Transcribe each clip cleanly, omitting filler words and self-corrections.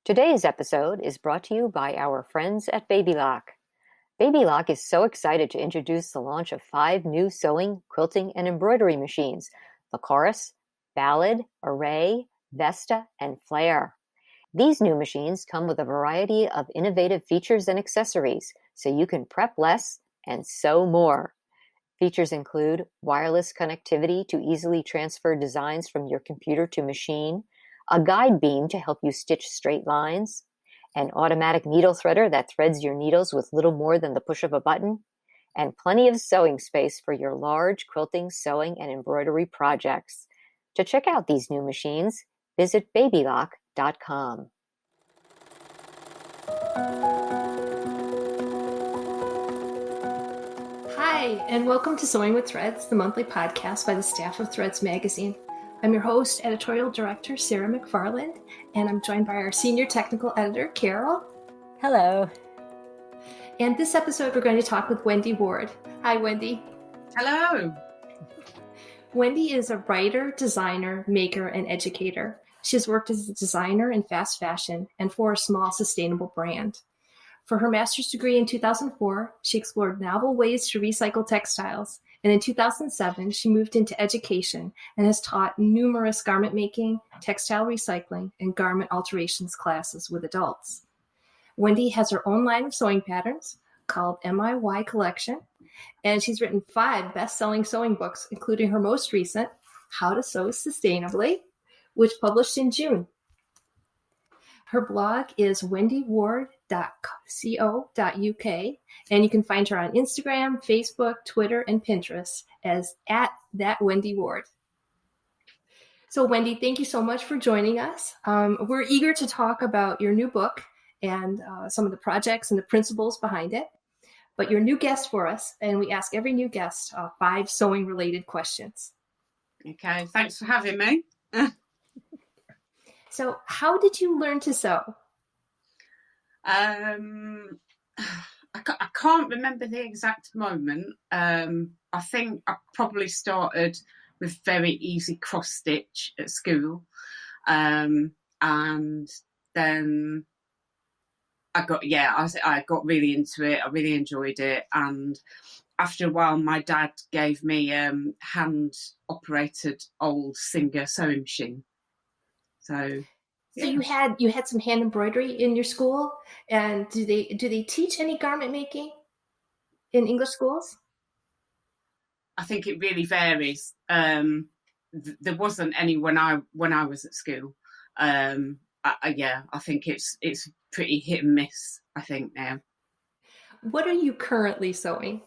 Today's episode is brought to you by our friends at BabyLock. BabyLock is so excited to introduce the launch of 5 new sewing, quilting, and embroidery machines: the Chorus, Ballad, Array, Vesta, and Flare. These new machines come with a variety of innovative features and accessories, so you can prep less and sew more. Features include wireless connectivity to easily transfer designs from your computer to machine, a guide beam to help you stitch straight lines, an automatic needle threader that threads your needles with little more than the push of a button, and plenty of sewing space for your large quilting, sewing, and embroidery projects. To check out these new machines, visit babylock.com. Hi, and welcome to Sewing with Threads, the monthly podcast by the staff of Threads Magazine. I'm your host, editorial director, Sarah McFarland, and I'm joined by our senior technical editor, Carol. Hello. And this episode, we're going to talk with Wendy Ward. Hi, Wendy. Hello. Wendy is a writer, designer, maker, and educator. She's worked as a designer in fast fashion and for a small sustainable brand. For her master's degree in 2004, she explored novel ways to recycle textiles. And in 2007, she moved into education and has taught numerous garment making, textile recycling, and garment alterations classes with adults. Wendy has her own line of sewing patterns called MIY Collection, and she's written 5 best-selling sewing books, including her most recent, How to Sew Sustainably, which published in June. Her blog is wendyward.co.uk, and you can find her on Instagram, Facebook, Twitter, and Pinterest as @thatwendyward. So Wendy, thank you so much for joining us. We're eager to talk about your new book and some of the projects and the principles behind it. But you're a new guest for us, and we ask every new guest 5 sewing-related questions. Okay, thanks for having me. So how did you learn to sew? I can't remember the exact moment. I think I probably started with very easy cross stitch at school, and then I got really into it. I really enjoyed it, and after a while, my dad gave me hand operated old Singer sewing machine. So you had some hand embroidery in your school, and do they teach any garment making in English schools? I think it really varies. There wasn't any when I was at school. I think it's pretty hit and miss, I think, now. What are you currently sewing?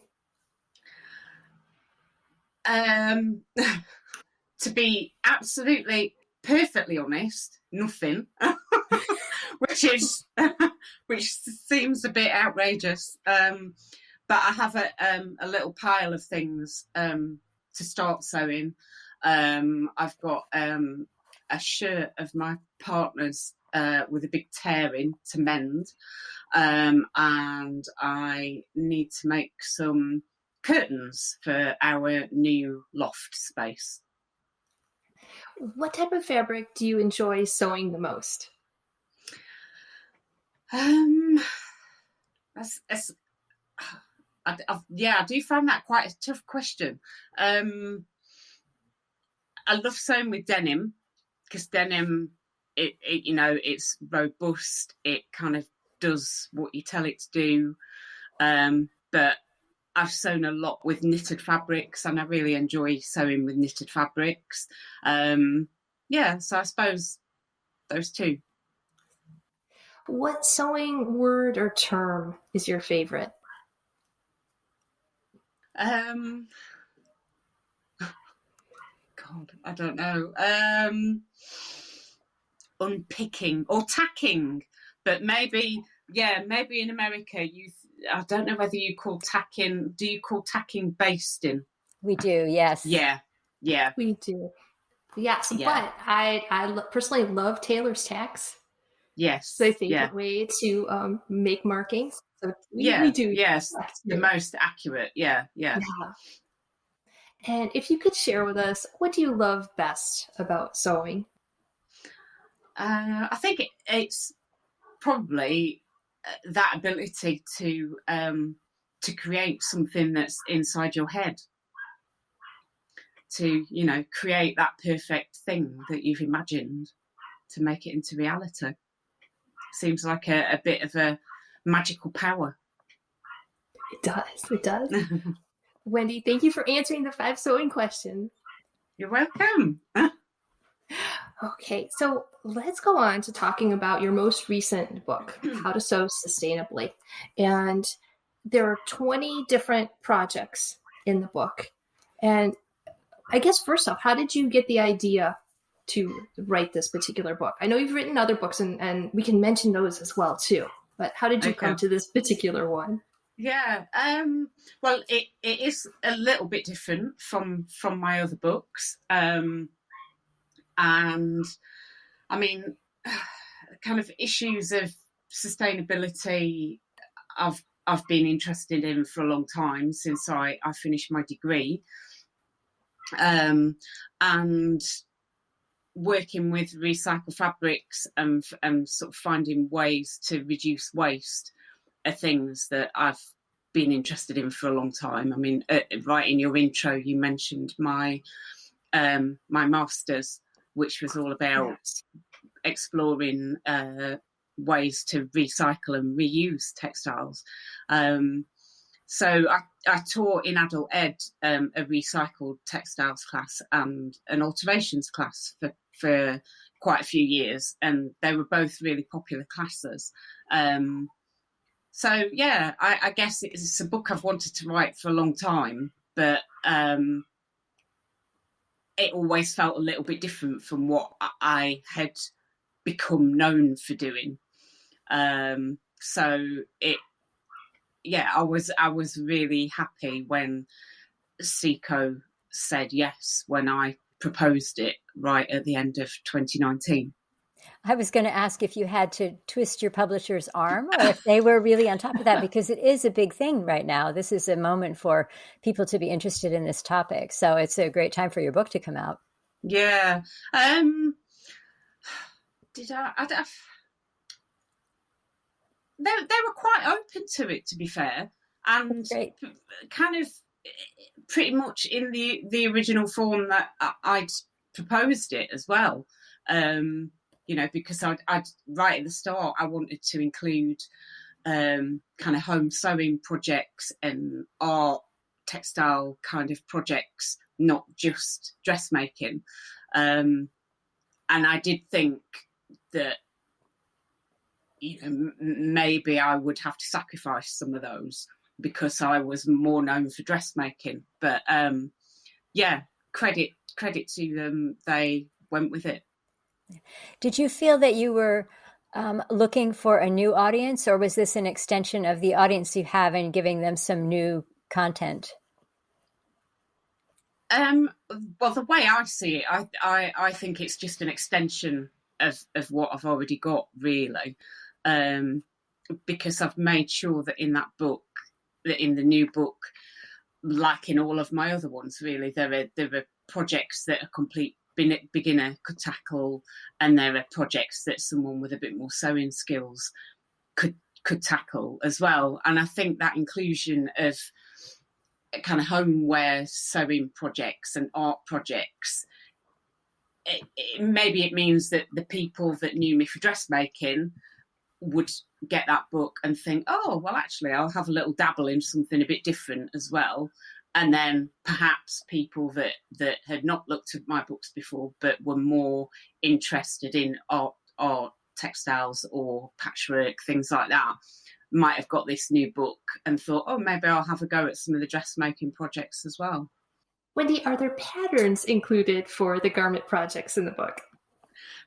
To be absolutely perfectly honest, nothing. which seems a bit outrageous. But I have a little pile of things to start sewing. I've got a shirt of my partner's with a big tear in to mend, and I need to make some curtains for our new loft space. What type of fabric do you enjoy sewing the most? I do find that quite a tough question. I love sewing with denim because denim, it's robust. It kind of does what you tell it to do. But I've sewn a lot with knitted fabrics, and I really enjoy sewing with knitted fabrics. So I suppose those 2. What sewing word or term is your favorite? God, I don't know. Unpicking or tacking, but maybe in America I don't know whether you call tacking. Do you call tacking basting? We do, yes. Yeah. We do. Yes, yeah. But I personally love tailor's tacks. Yes. So I think a way to make markings. So we do. Yes, the most accurate. Yeah. And if you could share with us, what do you love best about sewing? I think it's probably that ability to create something that's inside your head, to, you know, create that perfect thing that you've imagined, to make it into reality. Seems like a bit of a magical power. It does. Wendy, thank you for answering the 5 sewing questions. You're welcome. Okay, so let's go on to talking about your most recent book, How to Sew Sustainably. And there are 20 different projects in the book. And I guess first off, how did you get the idea to write this particular book? I know you've written other books, and we can mention those as well too. But how did you come to this particular one? Yeah, well, it is a little bit different from my other books. And I mean, kind of issues of sustainability I've been interested in for a long time, since I finished my degree. And working with recycled fabrics and sort of finding ways to reduce waste are things that I've been interested in for a long time. I mean, right in your intro, you mentioned my master's, which was all about exploring ways to recycle and reuse textiles. So I taught in adult ed a recycled textiles class and an alterations class for quite a few years, and they were both really popular classes. So yeah, I guess it's a book I've wanted to write for a long time, but it always felt a little bit different from what I had become known for doing. So I was really happy when Seco said yes when I proposed it right at the end of 2019. I was going to ask if you had to twist your publisher's arm, or if they were really on top of that, because it is a big thing right now. This is a moment for people to be interested in this topic. So it's a great time for your book to come out. Yeah. They were quite open to it, to be fair, and kind of pretty much in the original form that I'd proposed it as well. You know, because I'd right at the start, I wanted to include kind of home sewing projects and art, textile kind of projects, not just dressmaking. And I did think that, you know, maybe I would have to sacrifice some of those because I was more known for dressmaking. But yeah, credit to them, they went with it. Did you feel that you were looking for a new audience, or was this an extension of the audience you have and giving them some new content? Well, the way I see it, I think it's just an extension of what I've already got, really, because I've made sure that in that book, that in the new book, like in all of my other ones, really, there are projects that a complete beginner could tackle, and there are projects that someone with a bit more sewing skills could tackle as well. And I think that inclusion of kind of homeware sewing projects and art projects, maybe it means that the people that knew me for dressmaking would get that book and think, oh, well, actually, I'll have a little dabble in something a bit different as well. And then perhaps people that had not looked at my books before but were more interested in art, textiles or patchwork, things like that, might have got this new book and thought, oh, maybe I'll have a go at some of the dressmaking projects as well. Wendy, are there patterns included for the garment projects in the book?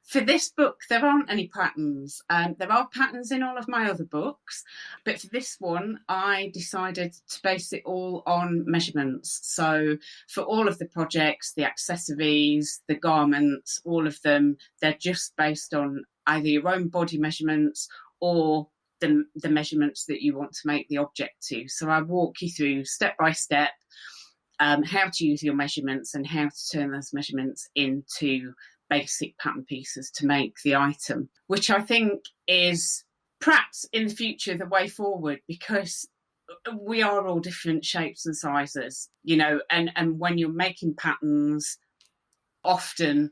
For this book, there aren't any patterns. There are patterns in all of my other books, but for this one, I decided to base it all on measurements. So for all of the projects, the accessories, the garments, all of them, they're just based on either your own body measurements or the measurements that you want to make the object to. So I walk you through step by step how to use your measurements and how to turn those measurements into basic pattern pieces to make the item, which I think is perhaps in the future, the way forward, because we are all different shapes and sizes, and when you're making patterns, often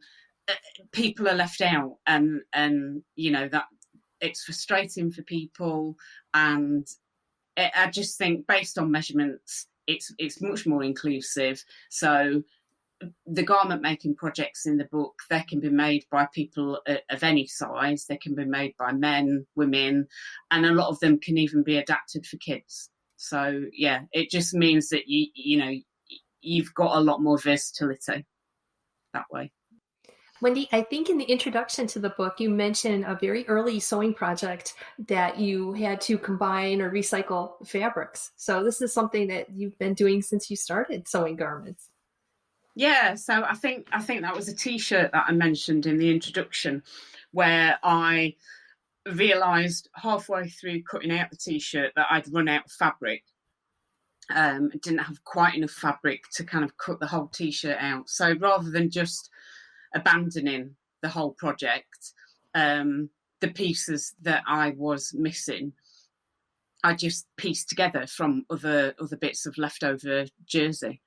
people are left out, and that it's frustrating for people. And I just think, based on measurements, it's much more inclusive. So the garment making projects in the book, they can be made by people of any size. They can be made by men, women, and a lot of them can even be adapted for kids. So yeah, it just means that you've got a lot more versatility that way. Wendy, I think in the introduction to the book, you mentioned a very early sewing project that you had to combine or recycle fabrics. So this is something that you've been doing since you started sewing garments. Yeah, so I think that was a T-shirt that I mentioned in the introduction, where I realised halfway through cutting out the T-shirt that I'd run out of fabric. Didn't have quite enough fabric to kind of cut the whole T-shirt out. So rather than just abandoning the whole project, the pieces that I was missing, I just pieced together from other bits of leftover jersey.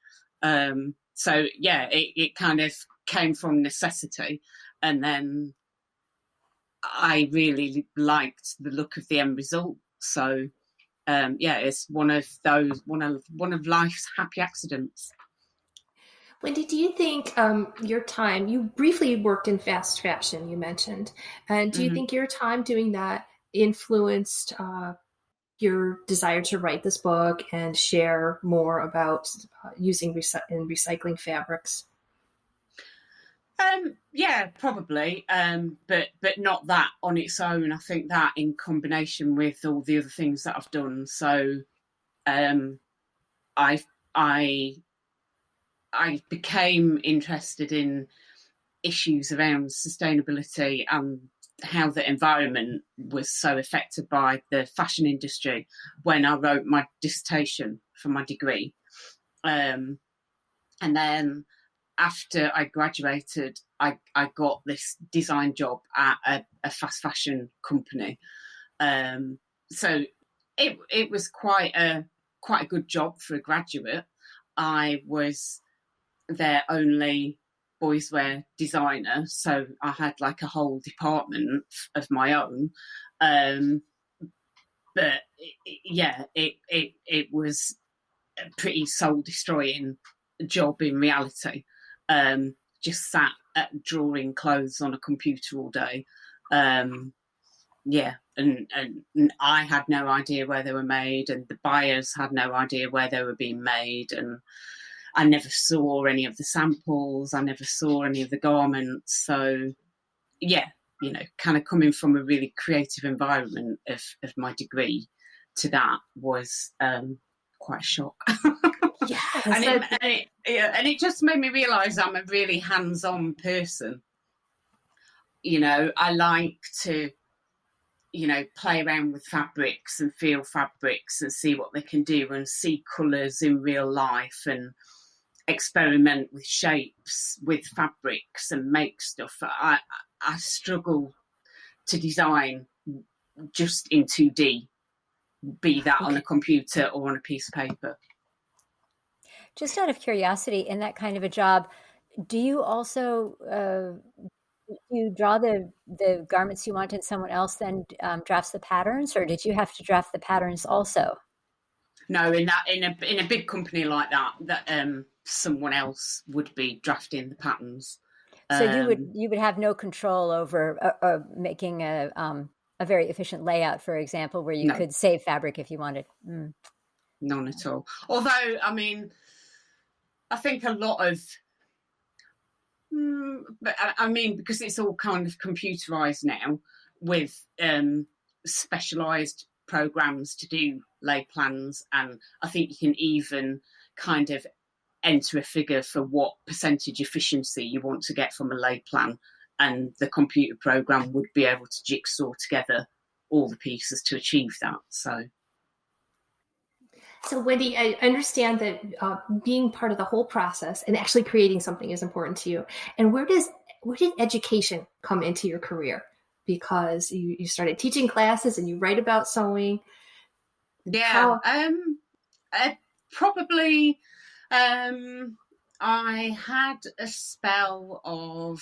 So yeah, it kind of came from necessity, and then I really liked the look of the end result. So yeah, it's one of life's happy accidents. Wendy, do you think your time, you briefly worked in fast fashion, you mentioned, and do you think your time doing that influenced your desire to write this book and share more about using and recycling fabrics? Yeah, probably, but not that on its own. I think that in combination with all the other things that I've done. So I became interested in issues around sustainability and how the environment was so affected by the fashion industry when I wrote my dissertation for my degree. And then after I graduated, I got this design job at a fast fashion company. So it was quite a good job for a graduate. I was their only boys wear designer, so I had like a whole department of my own. But it was a pretty soul destroying job in reality. Just sat at drawing clothes on a computer all day. And I had no idea where they were made, and the buyers had no idea where they were being made, and I never saw any of the samples. I never saw any of the garments. So, yeah, kind of coming from a really creative environment of my degree to that was quite a shock. Yes. And it just made me realise I'm a really hands-on person. I like to, play around with fabrics and feel fabrics and see what they can do and see colours in real life and experiment with shapes, with fabrics, and make stuff. I struggle to design just in 2D, be that on a computer or on a piece of paper. Just out of curiosity, in that kind of a job, do you also you draw the garments you want and someone else then drafts the patterns, or did you have to draft the patterns also? No, in a big company like that someone else would be drafting the patterns. So you would have no control over making a very efficient layout, for example, where you could save fabric if you wanted. None at all. Although, I mean, I think a lot of, because it's all kind of computerized now with specialized programs to do lay plans, and I think you can even kind of enter a figure for what percentage efficiency you want to get from a lay plan, and the computer program would be able to jigsaw together all the pieces to achieve that. So Wendy, I understand that being part of the whole process and actually creating something is important to you. And where did education come into your career? because you started teaching classes and you write about sewing. Yeah, probably. I had a spell of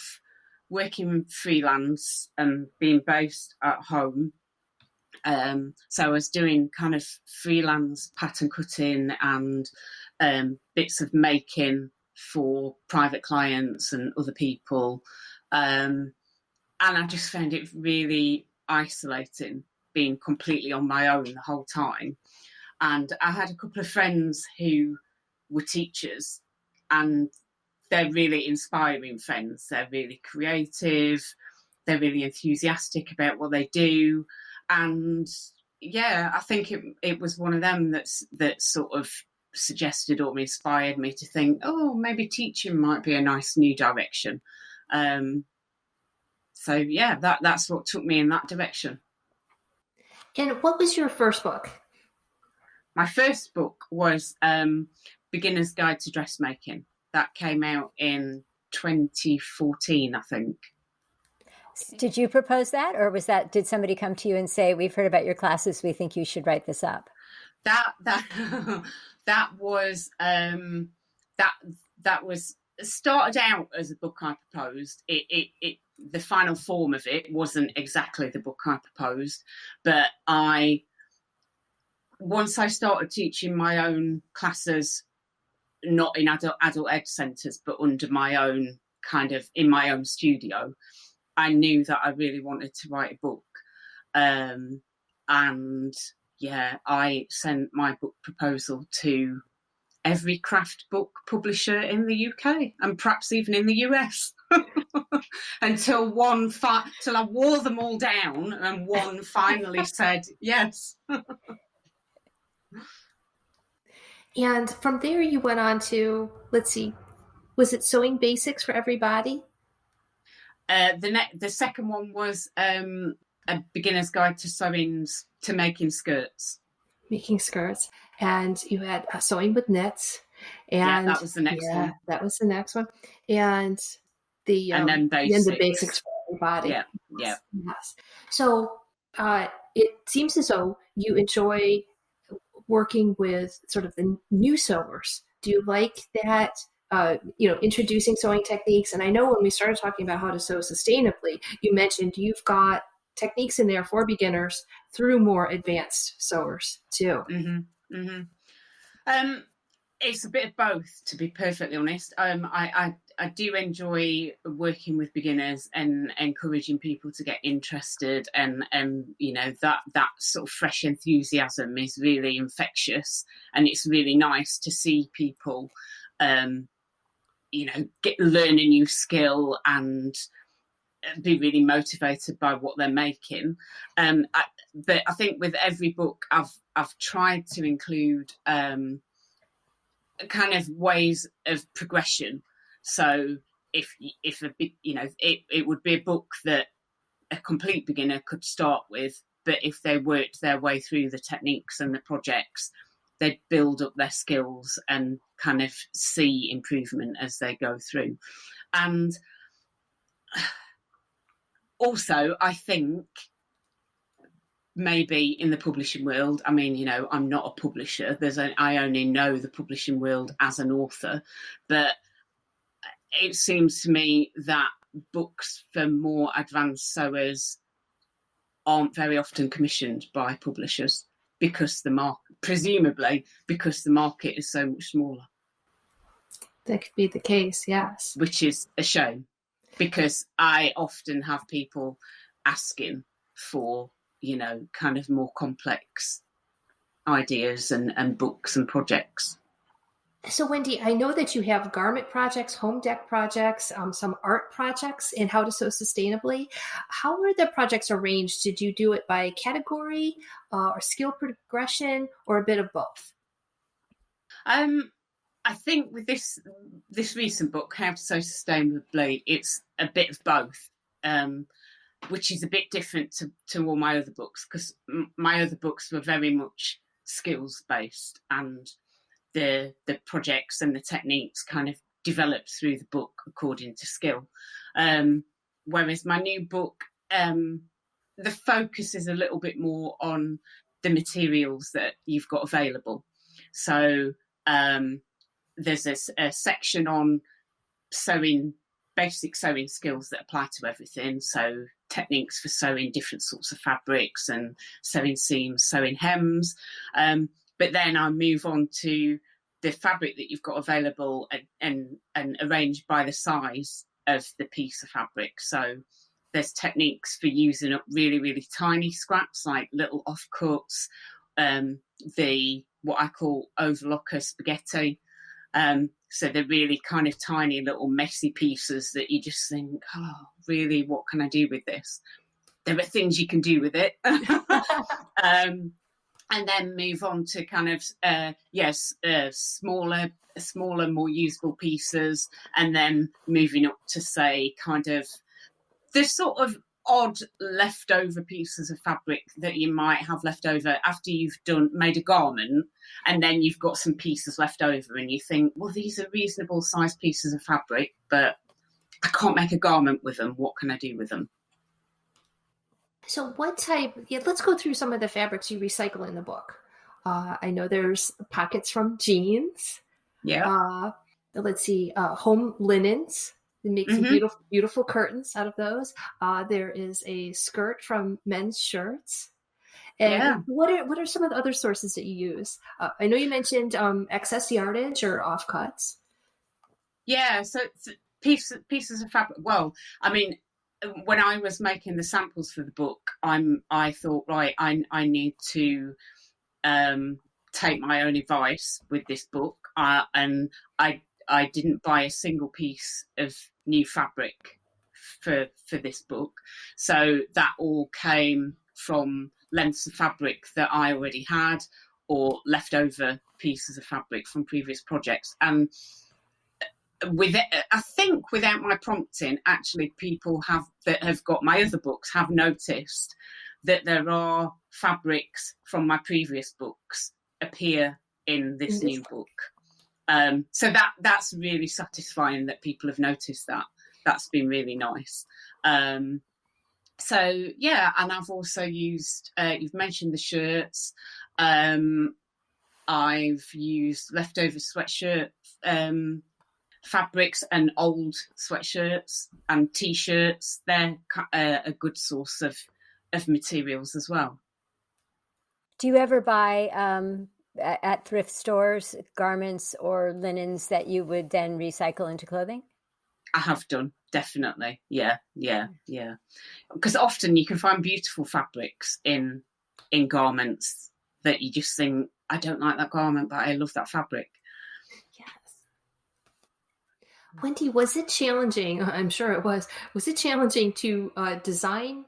working freelance and being based at home. So I was doing kind of freelance pattern cutting and bits of making for private clients and other people. And I just found it really isolating being completely on my own the whole time. And I had a couple of friends who were teachers, and they're really inspiring friends. They're really creative. They're really enthusiastic about what they do. And yeah, I think it was one of them that sort of suggested or inspired me to think, oh, maybe teaching might be a nice new direction. So yeah, that's what took me in that direction. And what was your first book? My first book was Beginner's Guide to Dressmaking. That came out in 2014, I think. Did you propose that, or did somebody come to you and say, "We've heard about your classes, we think you should write this up"? That was started out as a book I proposed. The final form of it wasn't exactly the book I proposed, but once I started teaching my own classes, not in adult ed centres, but under my own kind of in my own studio, I knew that I really wanted to write a book. And yeah, I sent my book proposal to every craft book publisher in the UK and perhaps even in the US until till I wore them all down and one finally said yes. And from there you went on to, let's see, was it Sewing Basics for Everybody? The second one was a beginner's guide to making skirts. Making skirts. And you had Sewing with Knits. And that was the next one. That was the next one. And then the basics for everybody. Yeah. Yes. So it seems as though you enjoy working with sort of the new sewers. Do you like that? Introducing sewing techniques. And I know when we started talking about how to sew sustainably, you mentioned you've got techniques in there for beginners through more advanced sewers too. Mm-hmm. Mm-hmm. It's a bit of both, to be perfectly honest. I do enjoy working with beginners and encouraging people to get interested, and that sort of fresh enthusiasm is really infectious, and it's really nice to see people learn a new skill and be really motivated by what they're making. But I think with every book I've tried to include kind of ways of progression. So it would be a book that a complete beginner could start with, but if they worked their way through the techniques and the projects, they'd build up their skills and kind of see improvement as they go through. And also, I think maybe in the publishing world, I mean, I'm not a publisher. I only know the publishing world as an author, but it seems to me that books for more advanced sewers aren't very often commissioned by publishers presumably because the market is so much smaller. That could be the case, yes. Which is a shame, because I often have people asking for, kind of more complex ideas and books and projects. So, Wendy, I know that you have garment projects, home deck projects, some art projects in How to Sew Sustainably. How are the projects arranged? Did you do it by category or skill progression, or a bit of both? I think with this recent book, How to Sew Sustainably, it's a bit of both, which is a bit different to all my other books, because my other books were very much skills based, and the projects and the techniques kind of developed through the book according to skill. Whereas my new book the focus is a little bit more on the materials that you've got available. So there's a section on sewing, basic sewing skills that apply to everything. So techniques for sewing different sorts of fabrics and sewing seams, sewing hems. But then I move on to the fabric that you've got available and arranged by the size of the piece of fabric. So there's techniques for using up really, really tiny scraps, like little offcuts, what I call overlocker spaghetti. So they're really kind of tiny little messy pieces that you just think, oh, really, what can I do with this? There are things you can do with it. And then move on to kind of, smaller, more usable pieces, and then moving up to, say, kind of the sort of odd leftover pieces of fabric that you might have left over after you've made a garment, and then you've got some pieces left over and you think, well, these are reasonable sized pieces of fabric, but I can't make a garment with them. What can I do with them? So let's go through some of the fabrics you recycle in the book. I know there's pockets from jeans. Yeah. Let's see, home linens. They make some beautiful, beautiful curtains out of those. There is a skirt from men's shirts. And what are some of the other sources that you use? I know you mentioned excess yardage or offcuts. Yeah, so pieces of fabric. Well, I mean, when I was making the samples for the book, I thought, right, I need to take my own advice with this book, and I didn't buy a single piece of new fabric for this book. So that all came from lengths of fabric that I already had, or leftover pieces of fabric from previous projects. And I think without my prompting, actually people that have got my other books have noticed that there are fabrics from my previous books appear in this new book. So that's really satisfying that people have noticed that. That's been really nice. So yeah, and I've also used, you've mentioned the shirts. I've used leftover sweatshirt fabrics and old sweatshirts and t-shirts. They're a good source of materials as well. Do you ever buy at thrift stores garments or linens that you would then recycle into clothing? I have done, definitely. Yeah. Because often you can find beautiful fabrics in garments that you just think, I don't like that garment, but I love that fabric. Yes. Wendy, was it challenging? I'm sure it was. Was it challenging to design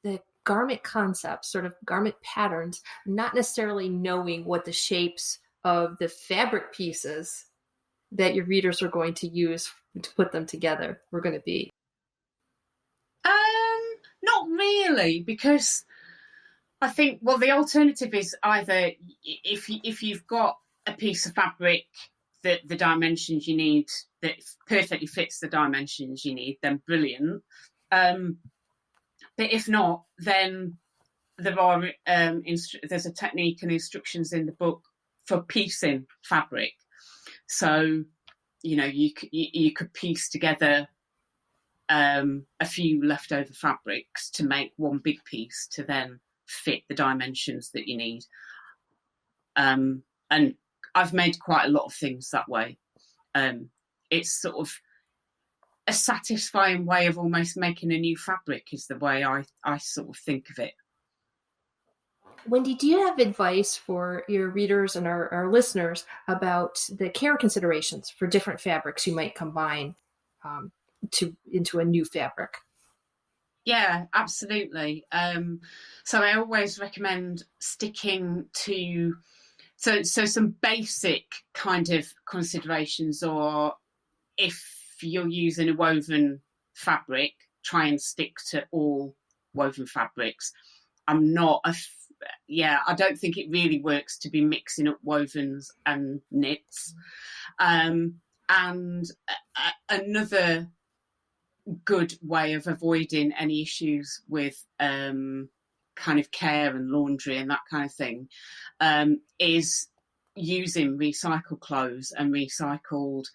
the garment concepts, sort of garment patterns, not necessarily knowing what the shapes of the fabric pieces that your readers are going to use to put them together were going to be? Not really, because I think, well, the alternative is either if you've got a piece of fabric that the dimensions you need, that perfectly fits the dimensions you need, then brilliant. But if not, then there are there's a technique and instructions in the book for piecing fabric. So, you could piece together a few leftover fabrics to make one big piece to then fit the dimensions that you need. And I've made quite a lot of things that way. It's sort of a satisfying way of almost making a new fabric is the way I sort of think of it. Wendy, do you have advice for your readers and our listeners about the care considerations for different fabrics you might combine into a new fabric? Yeah, absolutely. So I always recommend sticking to so some basic kind of considerations, or if you're using a woven fabric, try and stick to all woven fabrics. I don't think it really works to be mixing up wovens and knits. And another good way of avoiding any issues with kind of care and laundry and that kind of thing, is using recycled clothes and recycled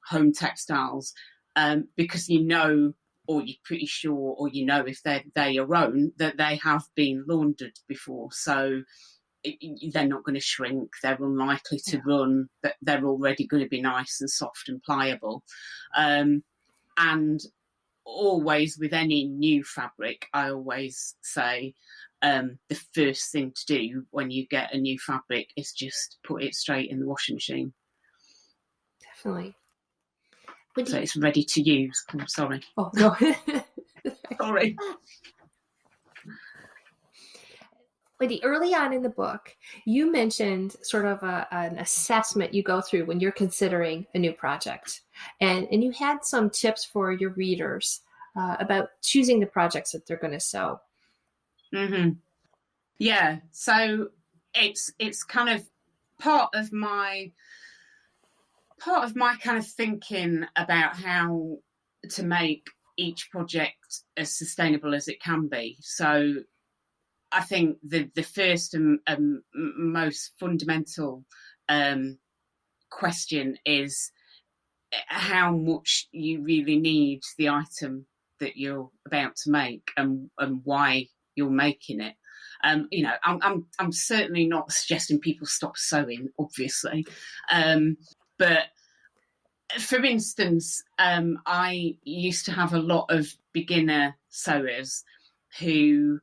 home textiles, because you know, or you're pretty sure, or you know if they're your own, that they have been laundered before. So they're not going to shrink, they're unlikely to run, but they're already going to be nice and soft and pliable. And always with any new fabric, I always say, the first thing to do when you get a new fabric is just put it straight in the washing machine. Definitely. So it's ready to use. I'm sorry. Oh, no. Sorry. Wendy, early on in the book, you mentioned sort of an assessment you go through when you're considering a new project. And you had some tips for your readers about choosing the projects that they're going to sew. Mm-hmm. Yeah, so it's kind of part of my kind of thinking about how to make each project as sustainable as it can be. So I think the first and most fundamental question is how much you really need the item that you're about to make, and why you're making it. You know, I'm certainly not suggesting people stop sewing, obviously, but for instance, I used to have a lot of beginner sewers who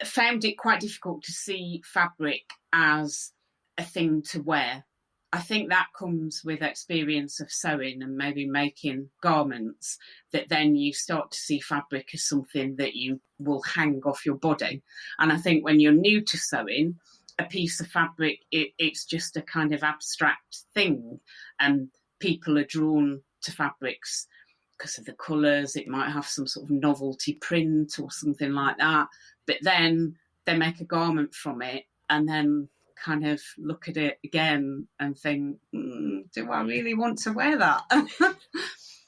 found it quite difficult to see fabric as a thing to wear. I think that comes with experience of sewing and maybe making garments, that then you start to see fabric as something that you will hang off your body. And I think when you're new to sewing, a piece of fabric, it's just a kind of abstract thing, and people are drawn to fabrics because of the colours. It might have some sort of novelty print or something like that, but then they make a garment from it and then kind of look at it again and think, do I really want to wear that?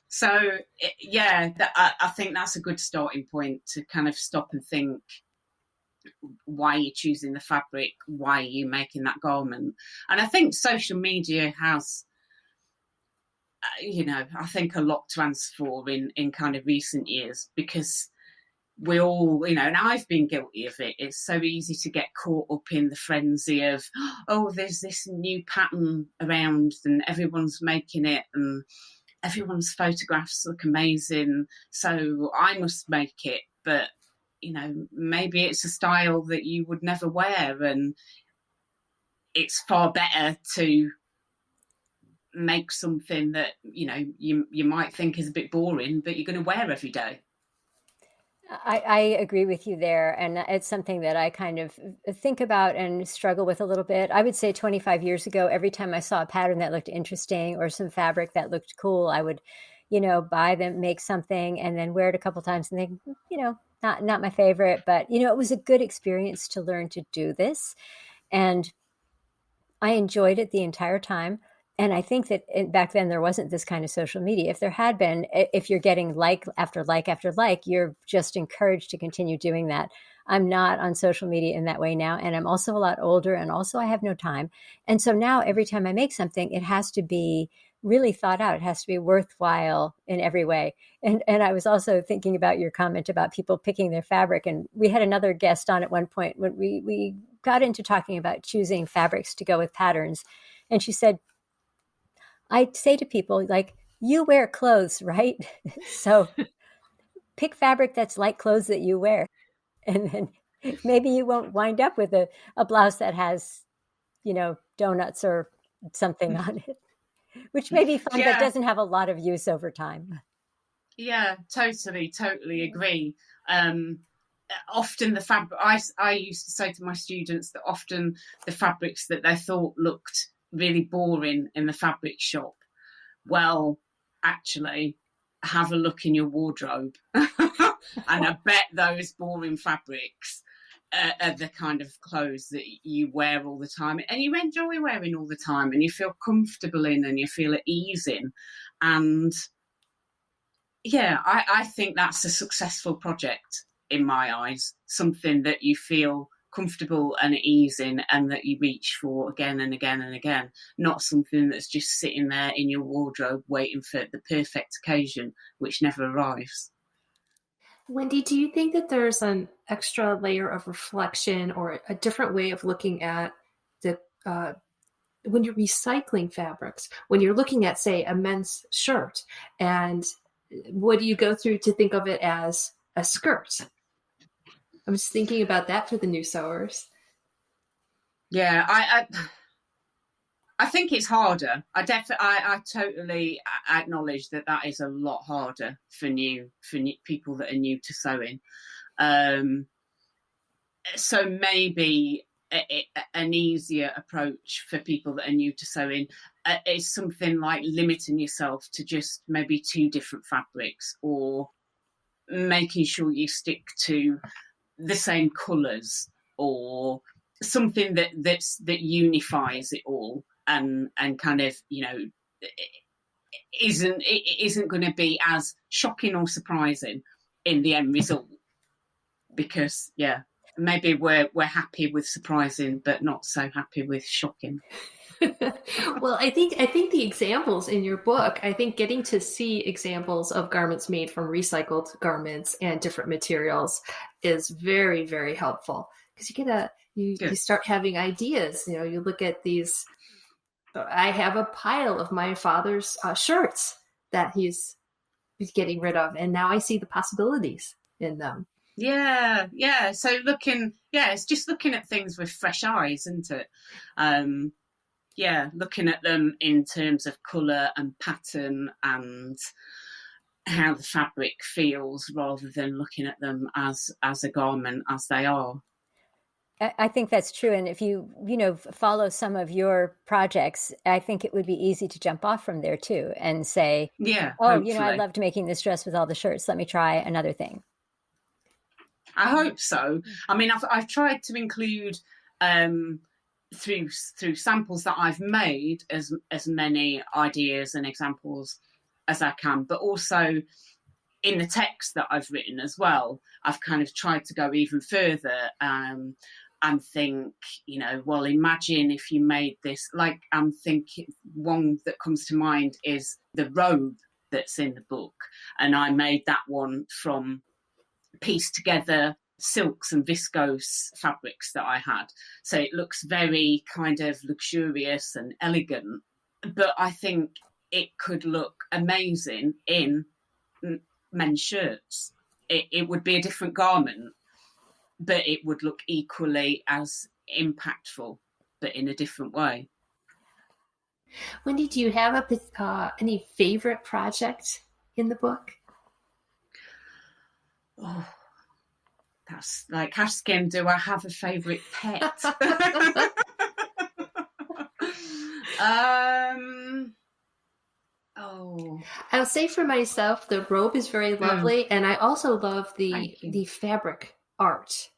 So I think that's a good starting point, to kind of stop and think, why you're choosing the fabric, why are you making that garment. And I think social media has, I think a lot to answer for in kind of recent years, because we all, and I've been guilty of it. It's so easy to get caught up in the frenzy of, oh, there's this new pattern around and everyone's making it and everyone's photographs look amazing, so I must make it. But maybe it's a style that you would never wear, and it's far better to make something that you might think is a bit boring, but you're going to wear every day. I agree with you there. And it's something that I kind of think about and struggle with a little bit. I would say 25 years ago, every time I saw a pattern that looked interesting or some fabric that looked cool, I would, buy them, make something, and then wear it a couple times and think, not my favorite, but, it was a good experience to learn to do this. And I enjoyed it the entire time. And I think that back then there wasn't this kind of social media. If there had been, if you're getting like after like after like, you're just encouraged to continue doing that. I'm not on social media in that way now. And I'm also a lot older, and also I have no time. And so now every time I make something, it has to be really thought out. It has to be worthwhile in every way. And I was also thinking about your comment about people picking their fabric. And we had another guest on at one point when we got into talking about choosing fabrics to go with patterns. And she said, I say to people, like, you wear clothes, right? So pick fabric that's like clothes that you wear. And then maybe you won't wind up with a blouse that has, donuts or something on it, which may be fun, but doesn't have a lot of use over time. Yeah, totally agree. Often the fabric, I used to say to my students that often the fabrics that they thought looked really boring in the fabric shop, well, actually have a look in your wardrobe and I bet those boring fabrics are the kind of clothes that you wear all the time and you enjoy wearing all the time and you feel comfortable in and you feel at ease in. And yeah, I think that's a successful project in my eyes, something that you feel comfortable and at ease in and that you reach for again and again and again, not something that's just sitting there in your wardrobe waiting for the perfect occasion, which never arrives. Wendy, do you think that there's an extra layer of reflection or a different way of looking at the when you're recycling fabrics, when you're looking at, say, a men's shirt, and what do you go through to think of it as a skirt? I'm just thinking about that for the new sewers. Yeah, I think it's harder. I totally acknowledge that is a lot harder for new people that are new to sewing. So maybe an easier approach for people that are new to sewing is something like limiting yourself to just maybe 2 different fabrics, or making sure you stick to the same colours, or something that unifies it all, and kind of, you know, it isn't going to be as shocking or surprising in the end result, because maybe we're happy with surprising but not so happy with shocking. Well, I think the examples in your book, I think getting to see examples of garments made from recycled garments and different materials is very, very helpful, because you start having ideas. You know, you look at these. I have a pile of my father's shirts that he's getting rid of, and now I see the possibilities in them. Yeah. So it's just looking at things with fresh eyes, isn't it? Looking at them in terms of colour and pattern and how the fabric feels, rather than looking at them as a garment as they are. I think that's true. And if you follow some of your projects, I think it would be easy to jump off from there too and say, hopefully. I loved making this dress with all the shirts. Let me try another thing. I hope so. I mean, I've tried to include through samples that I've made as many ideas and examples as I can, but also in the text that I've written as well, I've kind of tried to go even further and think, well, imagine if you made this, like, I'm thinking one that comes to mind is the robe that's in the book, and I made that one from pieced together silks and viscose fabrics that I had. So it looks very kind of luxurious and elegant, but I think it could look amazing in men's shirts. It would be a different garment, but it would look equally as impactful, but in a different way. Wendy, do you have any favorite project in the book? Oh, that's like asking, do I have a favourite pet? I'll say for myself, the robe is very lovely, and I also love the fabric art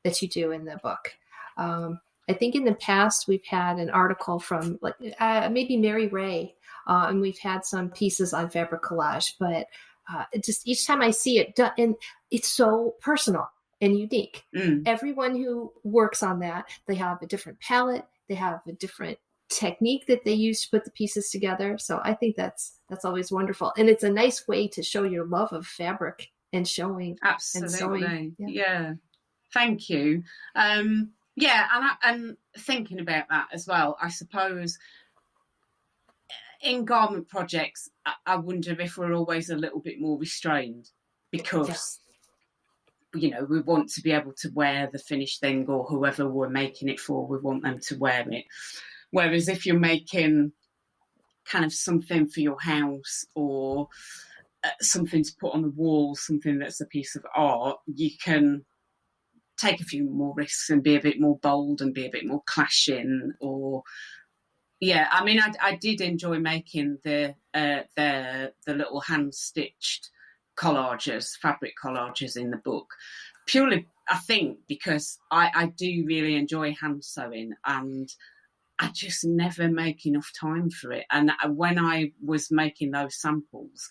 that you do in the book. I think in the past we've had an article from maybe Mary Ray, and we've had some pieces on fabric collage, but just each time I see it done, and it's so personal and unique. Everyone who works on that, they have a different palette, they have a different technique that they use to put the pieces together. So I think that's always wonderful, and it's a nice way to show your love of fabric and showing. Absolutely. And sewing. Yeah. Thank you. And thinking about that as well, I suppose in garment projects, I wonder if we're always a little bit more restrained, because we want to be able to wear the finished thing, or whoever we're making it for, we want them to wear it. Whereas if you're making kind of something for your house, or something to put on the wall, something that's a piece of art, you can take a few more risks and be a bit more bold and be a bit more clashing. I mean, I did enjoy making the little hand-stitched collages, fabric collages in the book, purely, I think, because I do really enjoy hand sewing, and I just never make enough time for it. And when I was making those samples,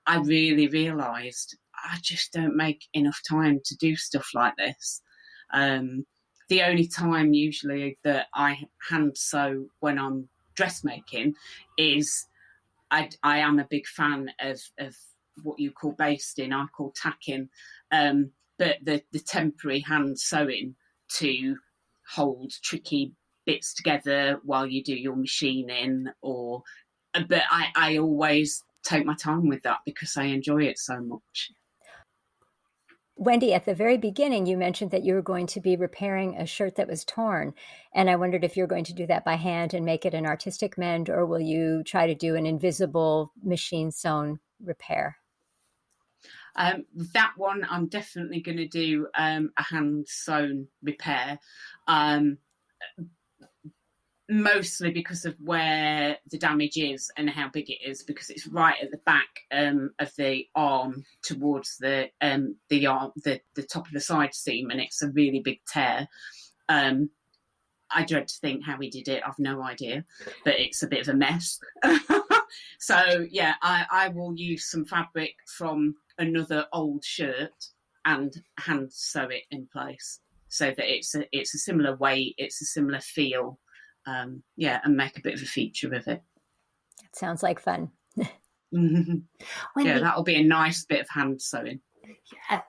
I really realised I just don't make enough time to do stuff like this. The only time usually that I hand sew when I'm dressmaking is I am a big fan of what you call basting, I call tacking, but the temporary hand sewing to hold tricky bits together while you do your machining, but I always take my time with that because I enjoy it so much. Wendy, at the very beginning, you mentioned that you were going to be repairing a shirt that was torn. And I wondered if you're going to do that by hand and make it an artistic mend, or will you try to do an invisible machine sewn repair? That one, I'm definitely going to do a hand sewn repair. Mostly because of where the damage is and how big it is, because it's right at the back of the arm towards the arm, the top of the side seam, and it's a really big tear. I dread to think how he did it. I've no idea, but it's a bit of a mess. So yeah, I will use some fabric from another old shirt and hand sew it in place so that it's a similar weight, it's a similar feel. And make a bit of a feature of it. It sounds like fun. Wendy, yeah, that'll be a nice bit of hand sewing. Yeah.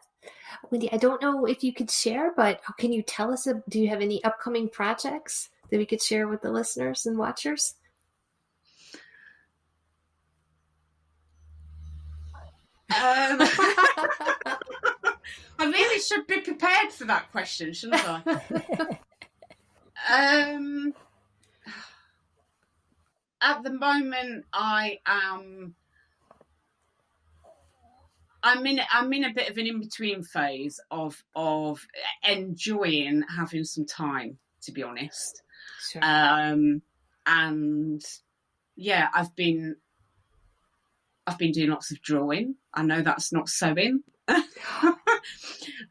Wendy, I don't know if you could share, but can you tell us, do you have any upcoming projects that we could share with the listeners and watchers? I really should be prepared for that question, shouldn't I? At the moment, I'm in a bit of an in-between phase of enjoying having some time, to be honest. Sure. And yeah, I've been doing lots of drawing. I know that's not sewing, but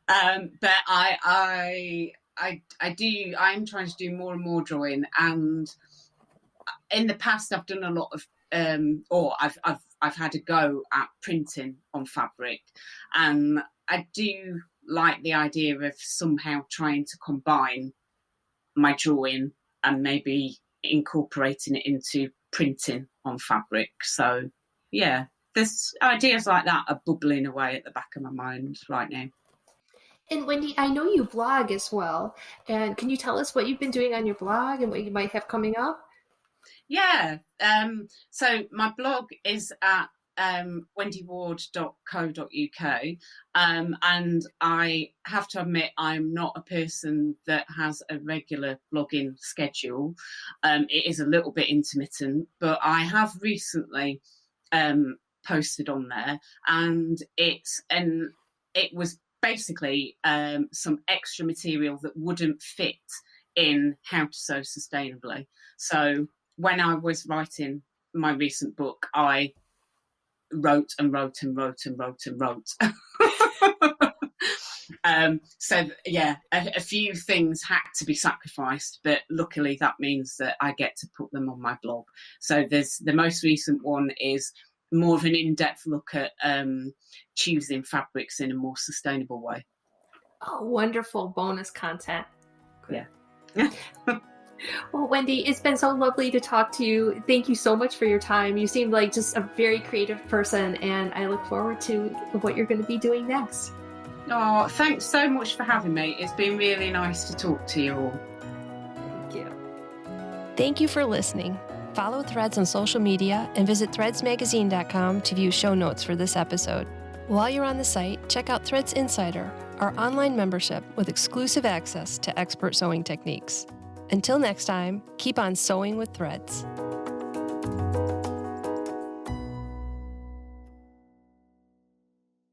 I'm trying to do more and more drawing, and in the past I've done a lot of I've had a go at printing on fabric, and I do like the idea of somehow trying to combine my drawing and maybe incorporating it into printing on fabric. So yeah, there's ideas like that are bubbling away at the back of my mind right now. And Wendy, I know you blog as well. And can you tell us what you've been doing on your blog and what you might have coming up? Yeah. So my blog is at wendyward.co.uk. And I have to admit, I'm not a person that has a regular blogging schedule. It is a little bit intermittent, but I have recently posted on there, and it was basically some extra material that wouldn't fit in How to Sew Sustainably. So when I was writing my recent book, I wrote and wrote and wrote and wrote and wrote. So yeah, a few things had to be sacrificed, but luckily that means that I get to put them on my blog. So there's the most recent one is more of an in-depth look at choosing fabrics in a more sustainable way. Oh, wonderful bonus content. Yeah. Well, Wendy, it's been so lovely to talk to you. Thank you so much for your time. You seem like just a very creative person, and I look forward to what you're going to be doing next. Oh, thanks so much for having me. It's been really nice to talk to you all. Thank you. Thank you for listening. Follow Threads on social media and visit threadsmagazine.com to view show notes for this episode. While you're on the site, check out Threads Insider, our online membership with exclusive access to expert sewing techniques. Until next time, keep on sewing with threads.